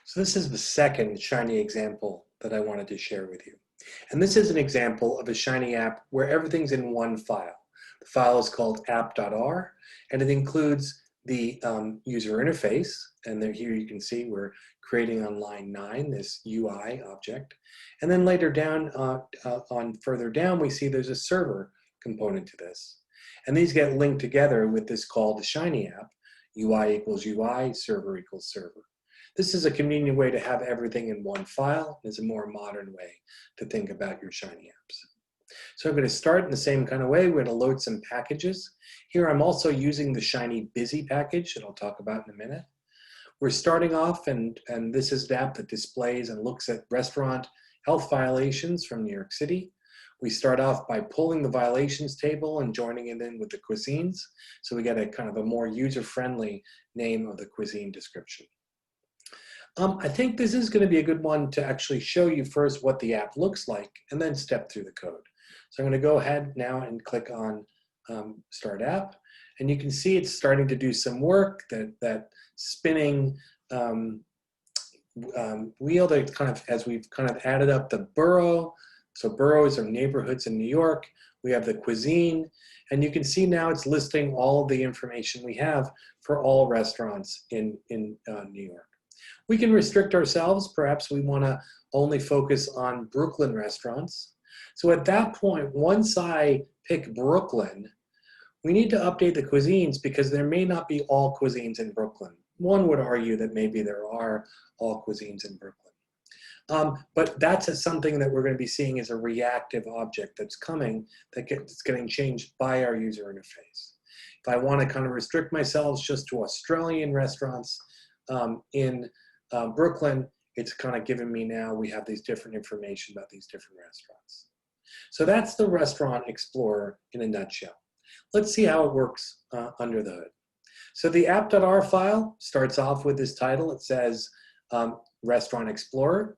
So this is the second Shiny example that I wanted to share with you. And this is an example of a Shiny app where everything's in one file. The file is called app.r, and it includes the user interface. And then here you can see we're creating on line 9 this UI object. And then later down, further down, we see there's a server component to this. And these get linked together with this call to Shiny app, UI equals UI, server equals server. This is a convenient way to have everything in one file. It's a more modern way to think about your Shiny apps. So I'm going to start in the same kind of way. We're going to load some packages. Here I'm also using the Shiny Busy package that I'll talk about in a minute. We're starting off, and this is the app that displays and looks at restaurant health violations from New York City. We start off by pulling the violations table and joining it in with the cuisines. So we get a kind of a more user-friendly name of the cuisine description. I think this is going to be a good one to actually show you first what the app looks like and then step through the code. So I'm going to go ahead now and click on Start App. And you can see it's starting to do some work, that spinning wheel that kind of, as we've kind of added up the borough. So boroughs are neighborhoods in New York. We have the cuisine. And you can see now it's listing all of the information we have for all restaurants in New York. We can restrict ourselves. Perhaps we want to only focus on Brooklyn restaurants. So at that point, once I pick Brooklyn, we need to update the cuisines because there may not be all cuisines in Brooklyn. One would argue that maybe there are all cuisines in Brooklyn. But that's something that we're going to be seeing as a reactive object that's coming, that's getting changed by our user interface. If I want to kind of restrict myself just to Australian restaurants in Brooklyn, it's kind of given me now, we have these different information about these different restaurants. So that's the Restaurant Explorer in a nutshell. Let's see how it works under the hood. So the app.r file starts off with this title. It says Restaurant Explorer.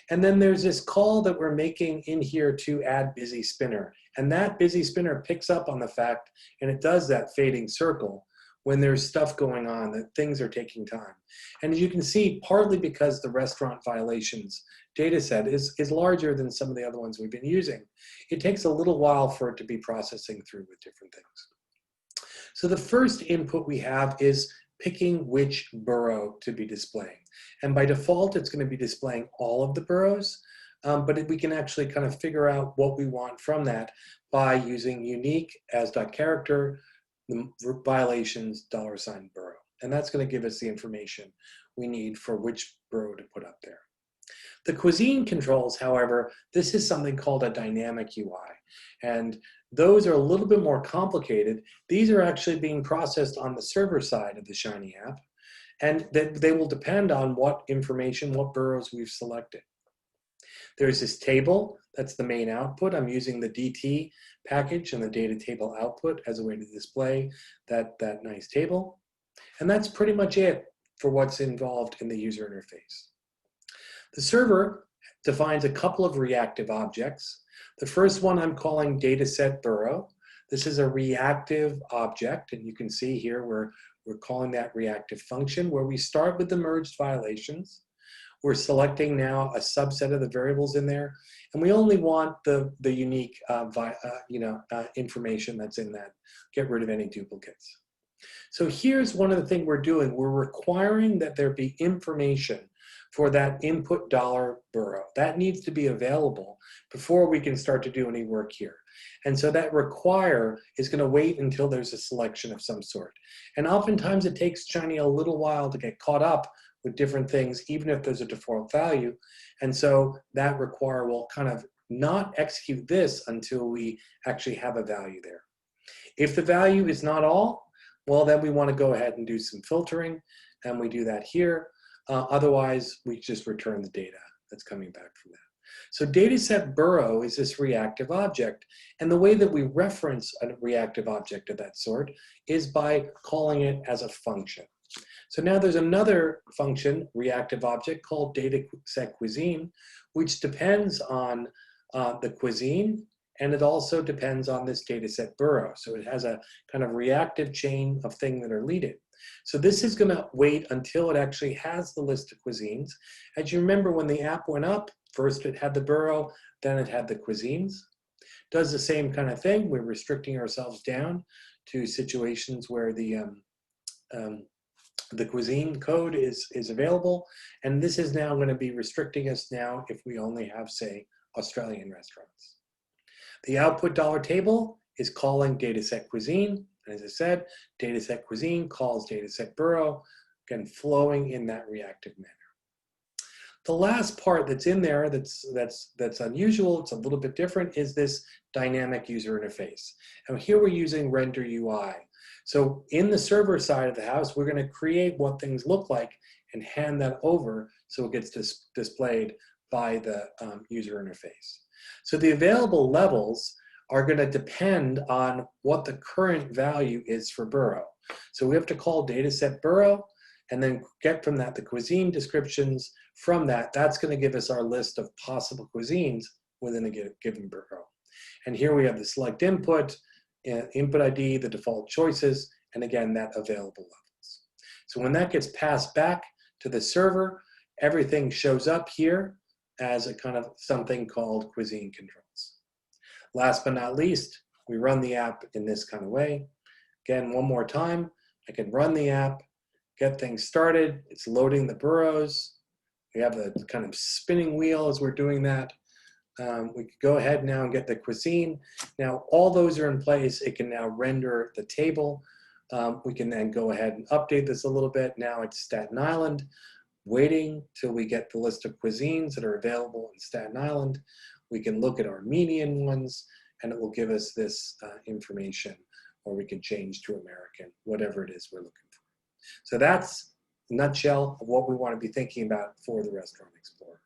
And then there's this call that we're making in here to add Busy Spinner. And that Busy Spinner picks up on the fact, and it does that fading circle when there's stuff going on, that things are taking time. And as you can see, partly because the restaurant violations data set is larger than some of the other ones we've been using, it takes a little while for it to be processing through with different things. So the first input we have is picking which borough to be displaying. And by default, it's going to be displaying all of the boroughs, but we can actually kind of figure out what we want from that by using unique as.character, the violations $borough. And that's going to give us the information we need for which borough to put up there. The cuisine controls, however, this is something called a dynamic UI. And those are a little bit more complicated. These are actually being processed on the server side of the Shiny app. And they will depend on what information, what boroughs we've selected. There's this table, that's the main output. I'm using the DT package and the data table output as a way to display that nice table. And that's pretty much it for what's involved in the user interface. The server defines a couple of reactive objects. The first one I'm calling dataset borough. This is a reactive object, and you can see here we're calling that reactive function where we start with the merged violations. We're selecting now a subset of the variables in there, and we only want the unique information that's in that. Get rid of any duplicates. So here's one of the things we're doing. We're requiring that there be information for that input $borough. That needs to be available before we can start to do any work here. And so that require is going to wait until there's a selection of some sort. And oftentimes it takes Shiny a little while to get caught up with different things, even if there's a default value. And so that require will kind of not execute this until we actually have a value there. If the value is not all, well, then we want to go ahead and do some filtering, and we do that here. Otherwise, we just return the data that's coming back from that. So dataset borough is this reactive object, and the way that we reference a reactive object of that sort is by calling it as a function. So now there's another function, reactive object, called dataset cuisine, which depends on the cuisine, and it also depends on this dataset borough. So it has a kind of reactive chain of things that are So this is gonna wait until it actually has the list of cuisines. As you remember, when the app went up, first it had the borough, then it had the cuisines. Does the same kind of thing. We're restricting ourselves down to situations where the cuisine code is available. And this is now going to be restricting us now if we only have, say, Australian restaurants. The output dollar table is calling dataset cuisine. And as I said, dataset cuisine calls dataset borough, again, flowing in that reactive manner. The last part that's in there that's unusual, it's a little bit different, is this dynamic user interface. And here we're using render UI. So in the server side of the house, we're going to create what things look like and hand that over so it gets displayed by the user interface. So the available levels are going to depend on what the current value is for borough. So we have to call dataset borough and then get from that the cuisine descriptions. From that, that's going to give us our list of possible cuisines within a given borough. And here we have the select input, input ID, the default choices, and again, that available levels. So when that gets passed back to the server, everything shows up here as a kind of something called cuisine controls. Last but not least, we run the app in this kind of way. Again, one more time, I can run the app, get things started. It's loading the boroughs. We have the kind of spinning wheel as we're doing that. We could go ahead now and get the cuisine. Now all those are in place. It can now render the table. We can then go ahead and update this a little bit. Now it's Staten Island, waiting till we get the list of cuisines that are available in Staten Island. We can look at our median ones and it will give us this information, or we can change to American, whatever it is we're looking for. So that's a nutshell of what we want to be thinking about for the Restaurant Explorer.